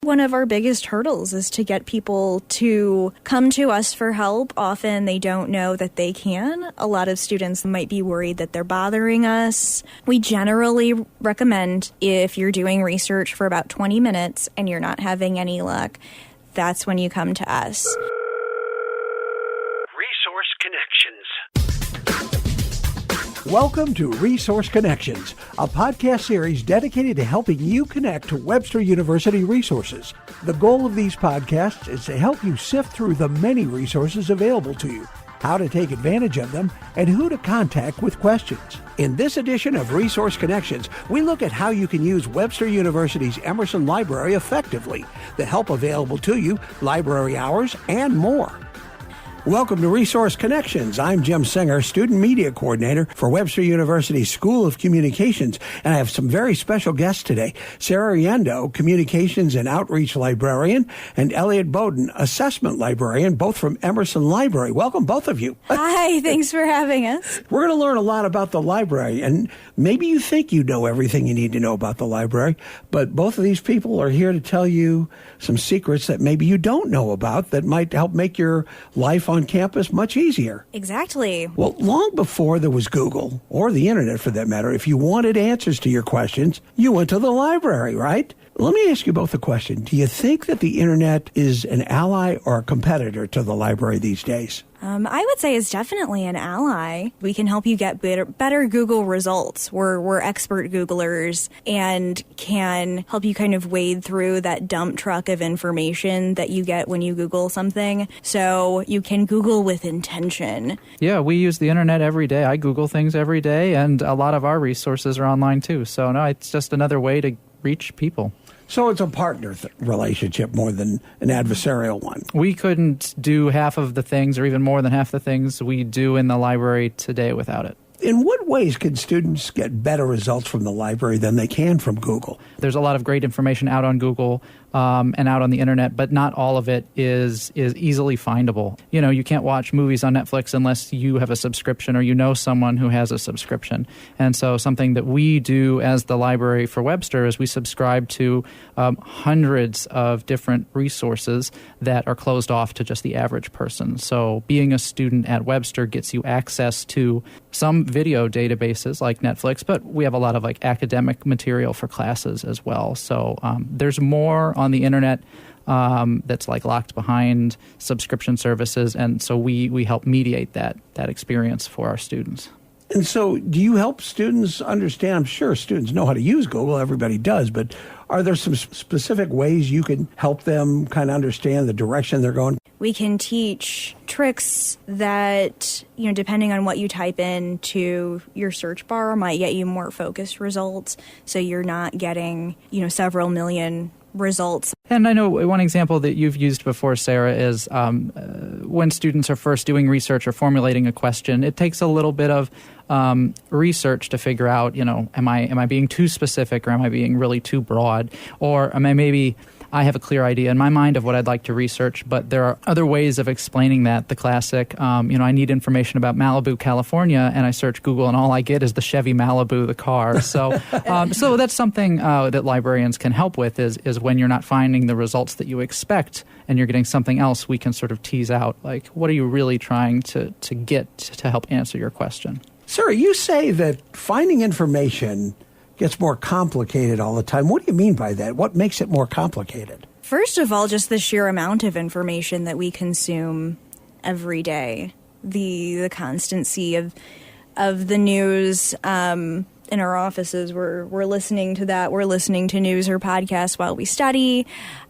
One of our biggest hurdles is to get people to come to us for help. Often they don't know that they can. A lot of students might be worried that they're bothering us. We generally recommend if you're doing research for about 20 minutes and you're not having any luck, that's when you come to us. Resource Connections. Welcome to Resource Connections, a podcast series dedicated to helping you connect to Webster University resources. The goal of these podcasts is to help you sift through the many resources available to you, how to take advantage of them, and who to contact with questions. In this edition of Resource Connections, we look at how you can use Webster University's Emerson Library effectively, the help available to you, library hours, and more. Welcome to Resource Connections. I'm Jim Singer, Student Media Coordinator for Webster University's School of Communications, and I have some very special guests today. Sarah Yendo, Communications and Outreach Librarian, and Elliot Bowden, Assessment Librarian, both from Emerson Library. Welcome, both of you. Hi, thanks for having us. We're going to learn a lot about the library, and maybe you think you know everything you need to know about the library, but both of these people are here to tell you some secrets that maybe you don't know about that might help make your life on campus much easier. Exactly. Well, long before there was Google, or the internet for that matter, if you wanted answers to your questions, you went to the library, right? Let me ask you both a question. Do you think that the internet is an ally or a competitor to the library these days? I would say it's definitely an ally. We can help you get better Google results. We're expert Googlers and can help you kind of wade through that dump truck of information that you get when you Google something. So you can Google with intention. Yeah, we use the internet every day. I Google things every day, and a lot of our resources are online too. So no, it's just another way to reach people. So it's a partner relationship more than an adversarial one. We couldn't do half of the things or even more than half the things we do in the library today without it. In what ways can students get better results from the library than they can from Google? There's a lot of great information out on Google and out on the internet, but not all of it is easily findable. You know, you can't watch movies on Netflix unless you have a subscription or you know someone who has a subscription. And so something that we do as the library for Webster is we subscribe to hundreds of different resources that are closed off to just the average person. So being a student at Webster gets you access to some video databases like Netflix, but we have a lot of like academic material for classes as well. So there's more on the internet that's like locked behind subscription services, and so we help mediate that experience for our students. And so do you help students understand? I'm sure students know how to use Google, everybody does, but are there some specific ways you can help them kind of understand the direction they're going? We can teach tricks that, you know, depending on what you type into your search bar, might get you more focused results. So you're not getting, you know, several million results. And I know one example that you've used before, Sarah, is when students are first doing research or formulating a question, it takes a little bit of research to figure out, you know, am I being too specific or am I being really too broad? Or am I have a clear idea in my mind of what I'd like to research, but there are other ways of explaining that. The classic, I need information about Malibu, California, and I search Google, and all I get is the Chevy Malibu, the car. So so that's something that librarians can help with is when you're not finding the results that you expect and you're getting something else, we can sort of tease out, like, what are you really trying to get to help answer your question? Sarah, you say that finding information gets more complicated all the time. What do you mean by that? What makes it more complicated? First of all, just the sheer amount of information that we consume every day. The constancy of the news in our offices. We're listening to that. We're listening to news or podcasts while we study.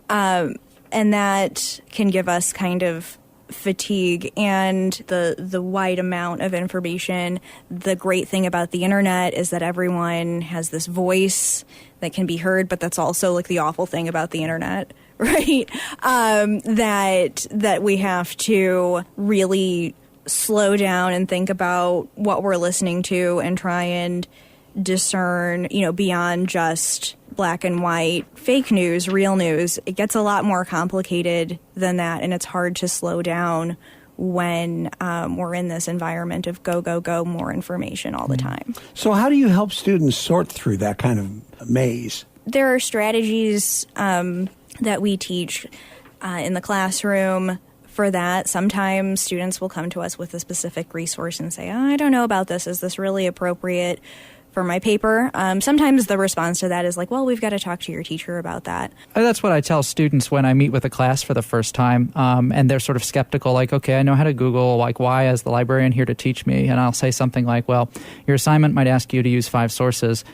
And that can give us kind of fatigue and the wide amount of information. The great thing about the internet is that everyone has this voice that can be heard, but that's also like the awful thing about the internet, right? That we have to really slow down and think about what we're listening to and try and discern, you know, beyond just black and white, fake news, real news. It gets a lot more complicated than that, and it's hard to slow down when we're in this environment of go, more information all the time. So how do you help students sort through that kind of maze? There are strategies that we teach in the classroom. For that, sometimes students will come to us with a specific resource and say, I don't know about this. Is this really appropriate for my paper? Sometimes the response to that is like, well, we've got to talk to your teacher about that. That's what I tell students when I meet with a class for the first time, and they're sort of skeptical, like, okay, I know how to Google, like, why is the librarian here to teach me? And I'll say something like, well, your assignment might ask you to use 5 sources.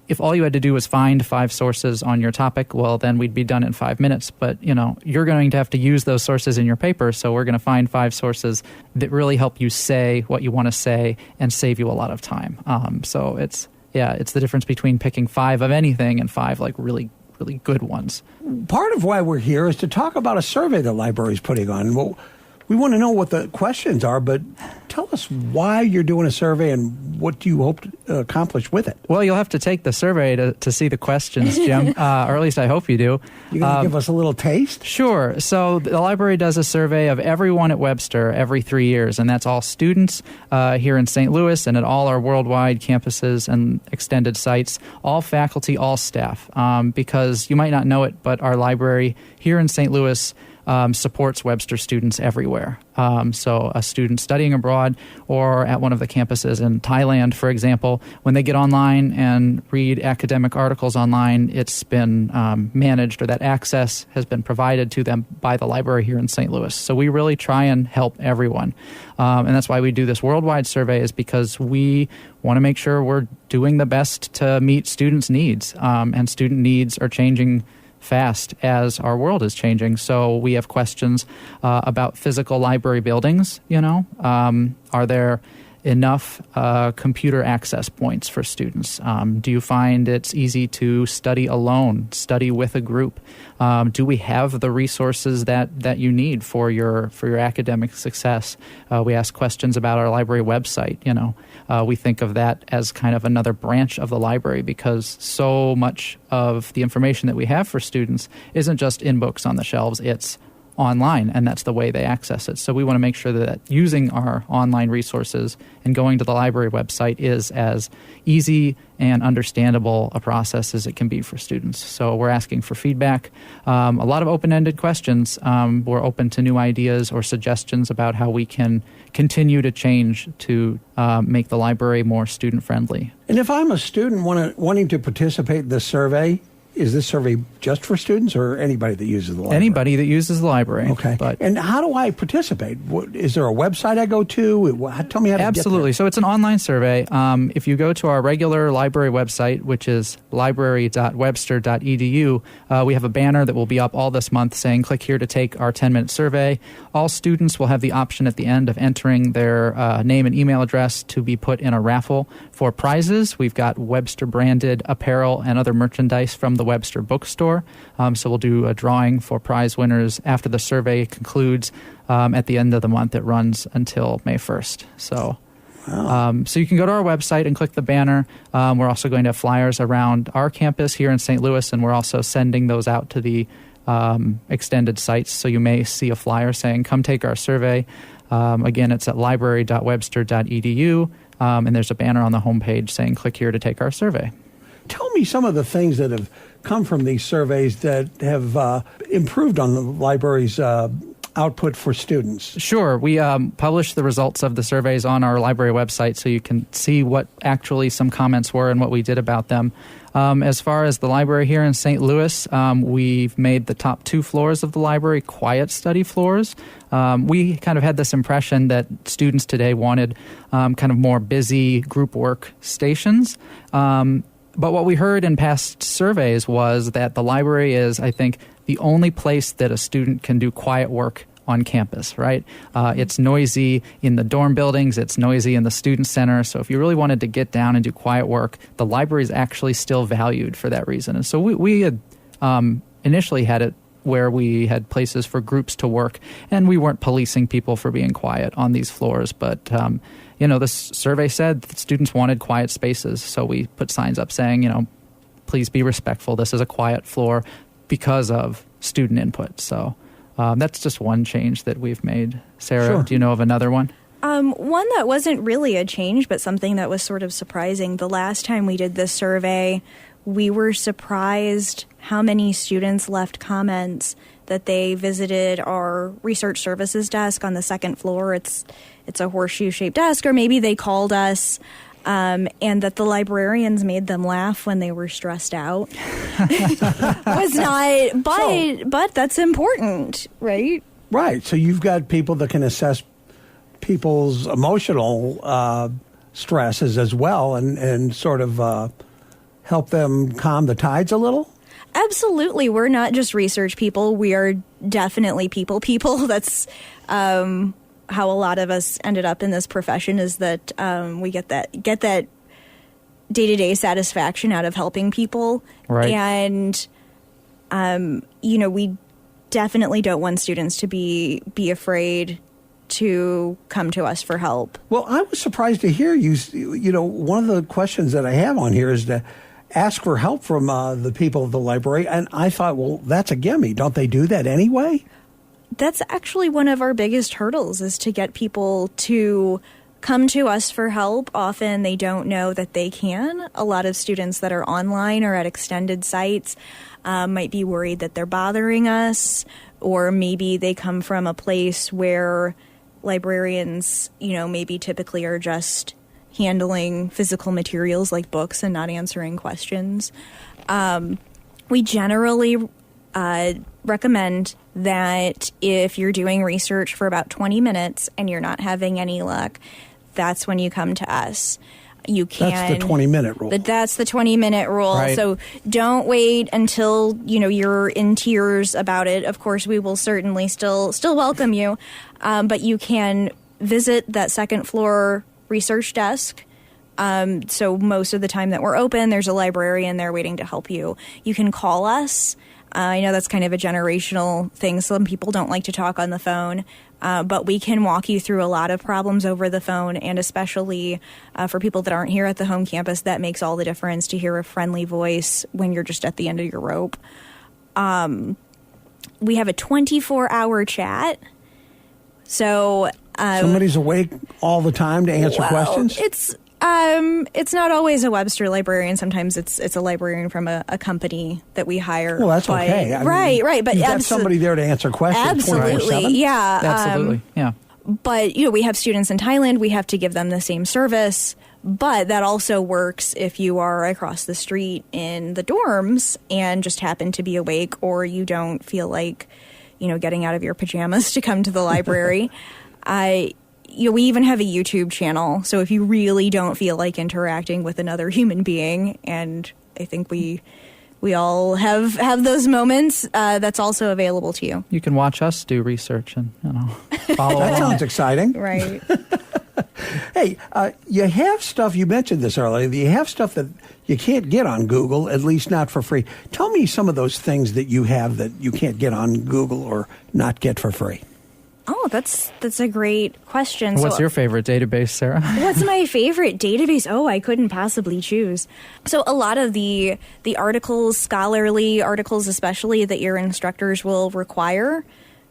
If all you had to do was find 5 sources on your topic, well, then we'd be done in 5 minutes. But, you're going to have to use those sources in your paper, so we're going to find 5 sources that really help you say what you want to say and save you a lot of time. So it's the difference between picking 5 of anything and 5, like, really, really good ones. Part of why we're here is to talk about a survey the library is putting on. Well, we want to know what the questions are, but tell us why you're doing a survey and what do you hope to accomplish with it? Well, you'll have to take the survey to see the questions, Jim, or at least I hope you do. You're going to give us a little taste? Sure. So the library does a survey of everyone at Webster every 3 years, and that's all students here in St. Louis and at all our worldwide campuses and extended sites, all faculty, all staff, because you might not know it, but our library here in St. Louis supports Webster students everywhere. So a student studying abroad or at one of the campuses in Thailand, for example, when they get online and read academic articles online, it's been managed, or that access has been provided to them by the library here in St. Louis. So we really try and help everyone. And that's why we do this worldwide survey, is because we want to make sure we're doing the best to meet students' needs. And student needs are changing fast as our world is changing. So we have questions about physical library buildings. Are there enough computer access points for students? Do you find it's easy to study alone, study with a group? Do we have the resources that you need for your academic success? We ask questions about our library website. We think of that as kind of another branch of the library, because so much of the information that we have for students isn't just in books on the shelves, it's online, and that's the way they access it. So we want to make sure that using our online resources and going to the library website is as easy and understandable a process as it can be for students. So we're asking for feedback, a lot of open-ended questions. We're open to new ideas or suggestions about how we can continue to change to make the library more student-friendly. And if I'm a student wanting to participate in this survey, is this survey just for students or anybody that uses the library? Anybody that uses the library. Okay. And how do I participate? Is there a website I go to? Tell me how to Absolutely. get there. So it's an online survey. If you go to our regular library website, which is library.webster.edu, we have a banner that will be up all this month saying, click here to take our 10-minute survey. All students will have the option at the end of entering their name and email address to be put in a raffle for prizes. We've got Webster-branded apparel and other merchandise from the Webster bookstore. So we'll do a drawing for prize winners after the survey concludes at the end of the month. It runs until May 1st. So so you can go to our website and click the banner. We're also going to have flyers around our campus here in St. Louis, and we're also sending those out to the extended sites. So you may see a flyer saying, come take our survey. Again, it's at library.webster.edu, and there's a banner on the homepage saying, click here to take our survey. Tell me some of the things that have come from these surveys that have improved on the library's output for students. Sure. We publish the results of the surveys on our library website so you can see what actually some comments were and what we did about them. As far as the library here in St. Louis, we've made the top 2 floors of the library quiet study floors. We kind of had this impression that students today wanted kind of more busy group work stations. But what we heard in past surveys was that the library is, I think, the only place that a student can do quiet work on campus, right? It's noisy in the dorm buildings. It's noisy in the student center. So if you really wanted to get down and do quiet work, the library is actually still valued for that reason. And so we had initially had it where we had places for groups to work, and we weren't policing people for being quiet on these floors. But, this survey said that students wanted quiet spaces, so we put signs up saying, please be respectful. This is a quiet floor because of student input. So that's just one change that we've made. Sarah, Sure. Do you know of another one? One that wasn't really a change, but something that was sort of surprising. The last time we did this survey, we were surprised how many students left comments that they visited our research services desk on the second floor. It's a horseshoe-shaped desk, or maybe they called us, and that the librarians made them laugh when they were stressed out. Was not, but that's important, right? Right. So you've got people that can assess people's emotional stresses as well, and sort of help them calm the tides a little? Absolutely. We're not just research people. We are definitely people. That's how a lot of us ended up in this profession, is that we get that day-to-day satisfaction out of helping people. Right. And, we definitely don't want students to be afraid to come to us for help. Well, I was surprised to hear you, one of the questions that I have on here is to ask for help from the people of the library. And I thought, well, that's a gimme. Don't they do that anyway? That's actually one of our biggest hurdles, is to get people to come to us for help. Often they don't know that they can. A lot of students that are online or at extended sites might be worried that they're bothering us, or maybe they come from a place where librarians, maybe typically are just handling physical materials like books and not answering questions. We generally recommend that if you're doing research for about 20 minutes and you're not having any luck, that's when you come to us. You can. That's the 20-minute rule. That's the 20-minute rule. Right. So don't wait until you're in tears about it. Of course, we will certainly still welcome you, but you can visit that second floor research desk. So most of the time that we're open, there's a librarian there waiting to help you. You can call us. I know that's kind of a generational thing. Some people don't like to talk on the phone, but we can walk you through a lot of problems over the phone, and especially for people that aren't here at the home campus, that makes all the difference to hear a friendly voice when you're just at the end of your rope. We have a 24-hour chat. So somebody's awake all the time to answer questions? It's not always a Webster librarian. Sometimes it's a librarian from a company that we hire. Well, that's okay. Right. But you've got somebody there to answer questions. Absolutely, 24/7. yeah. Absolutely, yeah. But, we have students in Thailand. We have to give them the same service. But that also works if you are across the street in the dorms and just happen to be awake, or you don't feel like, getting out of your pajamas to come to the library. We even have a YouTube channel. So if you really don't feel like interacting with another human being, and I think we all have those moments, that's also available to you. You can watch us do research and follow That along. sounds exciting. Right. Hey, you have stuff, you mentioned this earlier, you have stuff that you can't get on Google, at least not for free. Tell me some of those things that you have that you can't get on Google or not get for free. Oh, that's a great question. What's your favorite database, Sarah? What's my favorite database? Oh, I couldn't possibly choose. So a lot of the articles, scholarly articles especially, that your instructors will require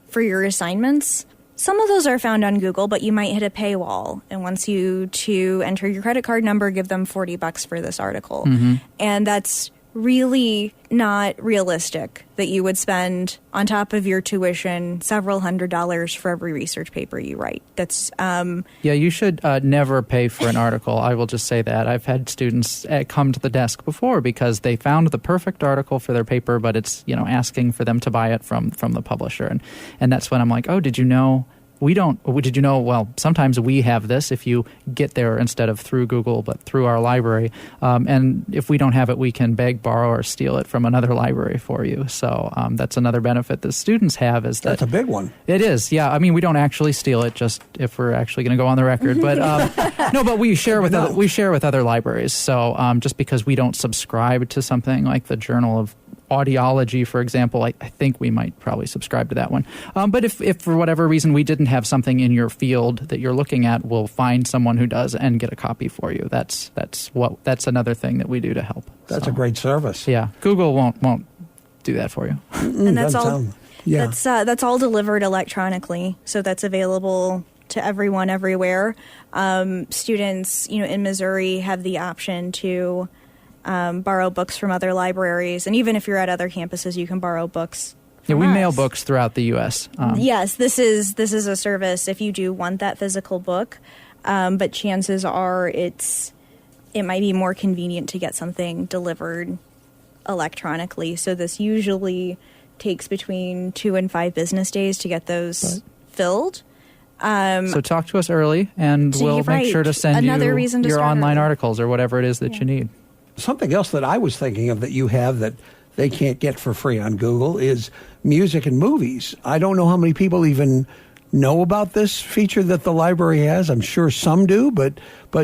for your assignments, some of those are found on Google, but you might hit a paywall and wants you to enter your credit card number, give them $40 for this article. Mm-hmm. And that's really not realistic that you would spend on top of your tuition several $100s for every research paper you write. That's yeah, you should never pay for an article. I will just say that. I've had students come to the desk before because they found the perfect article for their paper, but it's asking for them to buy it from the publisher, and that's when I'm like, oh, did you know? Did you know, well, sometimes we have this if you get there instead of through Google, but through our library. And if we don't have it, we can beg, borrow, or steal it from another library for you. So that's another benefit that students have is that... That's a big one. It is, yeah. I mean, we don't actually steal it, just if we're actually going to go on the record. But no, but we share with other libraries. So just because we don't subscribe to something like the Journal of Audiology, for example, I think we might probably subscribe to that one. But if for whatever reason we didn't have something in your field that you're looking at, we'll find someone who does and get a copy for you. That's another thing that we do to help. That's a great service. Yeah, Google won't do that for you. And that's all. Yeah. That's all delivered electronically, so that's available to everyone everywhere. Students, in Missouri have the option to borrow books from other libraries. And even if you're at other campuses, you can borrow books Yeah, from we us. mail books throughout the U.S. Yes, this is a service if you do want that physical book, but chances are it might be more convenient to get something delivered electronically. So this usually takes between 2 and 5 business days to get those filled. So talk to us early, and we'll make sure to send Another you reason to your start online early. articles or whatever it is that you need. Something else that I was thinking of that you have that they can't get for free on Google is music and movies. I don't know how many people even know about this feature that the library has. I'm sure some do, but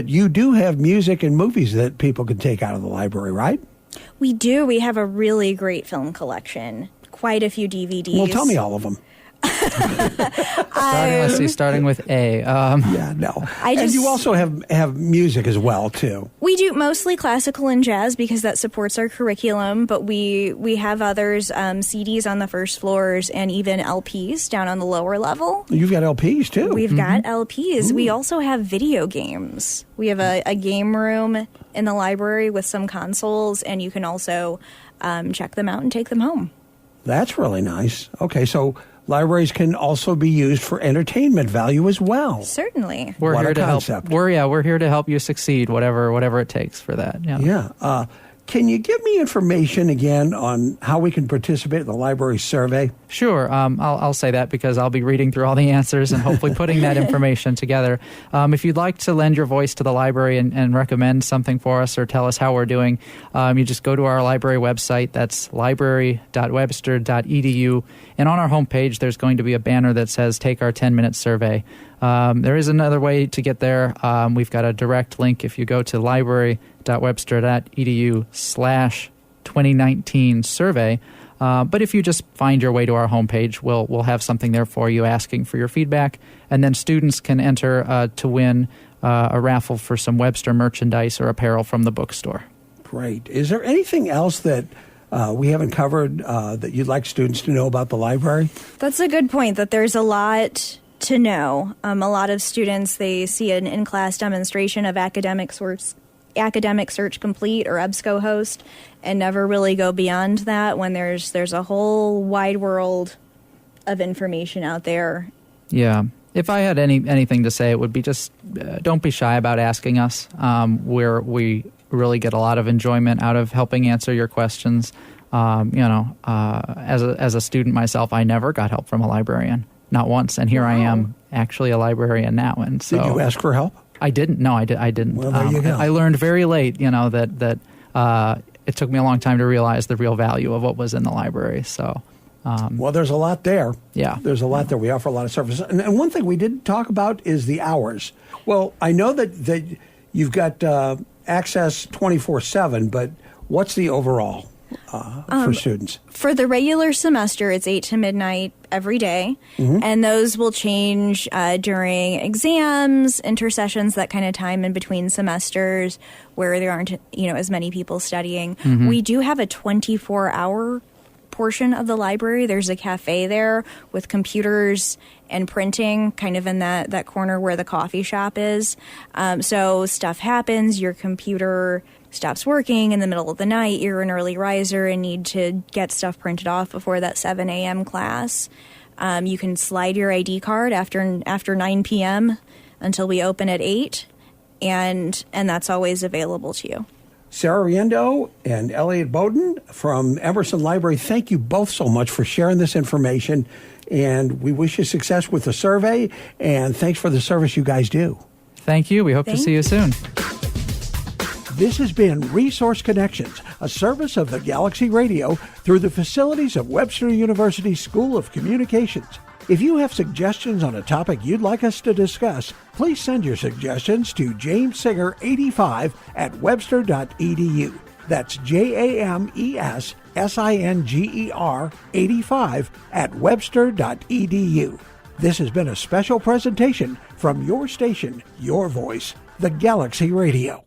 you do have music and movies that people can take out of the library, right? We do. We have a really great film collection. Quite a few DVDs. Well, tell me all of them. Starting with A. Yeah, no. And you also have music as well, too. We do mostly classical and jazz because that supports our curriculum, but we have others, CDs on the first floors and even LPs down on the lower level. You've got LPs, too. We've got LPs. Ooh. We also have video games. We have a game room in the library with some consoles, and you can also check them out and take them home. That's really nice. Okay, so libraries can also be used for entertainment value as well. Certainly. We're what here a to concept. help. We're here to help you succeed, whatever it takes for that. You know? Yeah. Can you give me information again on how we can participate in the library survey? Sure. I'll say that because I'll be reading through all the answers and hopefully putting that information together. If you'd like to lend your voice to the library and recommend something for us or tell us how we're doing, you just go to our library website. That's library.webster.edu. And on our homepage, there's going to be a banner that says, Take Our 10-Minute Survey. There is another way to get there. We've got a direct link if you go to library.webster.edu/2019 survey. But if you just find your way to our homepage, we'll have something there for you asking for your feedback. And then students can enter to win a raffle for some Webster merchandise or apparel from the bookstore. Great. Is there anything else that we haven't covered that you'd like students to know about the library? That's a good point, that there's a lot to know. A lot of students, they see an in-class demonstration of Academic Search Complete or EBSCOhost and never really go beyond that when there's a whole wide world of information out there. Yeah. If I had anything to say, it would be just don't be shy about asking us. We really get a lot of enjoyment out of helping answer your questions. As a student myself, I never got help from a librarian. Not once, and here I am, actually a librarian now. And so, did you ask for help? I didn't. No, I didn't. Well, there you go. I learned very late, that it took me a long time to realize the real value of what was in the library. So, well, there's a lot there. Yeah, there's a lot there. We offer a lot of services, and one thing we didn't talk about is the hours. Well, I know that you've got access 24/7, but what's the overall for students? For the regular semester, it's 8 to midnight every day, and those will change during exams, intersessions, that kind of time in between semesters where there aren't as many people studying. We do have a 24-hour portion of the library. There's a cafe there with computers and printing kind of in that corner where the coffee shop is. So stuff happens, your computer stops working in the middle of the night, you're an early riser and need to get stuff printed off before that 7 a.m. class. You can slide your ID card after 9 p.m. until we open at 8, and that's always available to you. Sarah Riendo and Elliot Bowden from Emerson Library, thank you both so much for sharing this information, and we wish you success with the survey, and thanks for the service you guys do. Thank you. We hope to see you soon. This has been Resource Connections, a service of the Galaxy Radio through the facilities of Webster University School of Communications. If you have suggestions on a topic you'd like us to discuss, please send your suggestions to jamessinger85@webster.edu. That's JAMESSINGER85@webster.edu. This has been a special presentation from your station, your voice, the Galaxy Radio.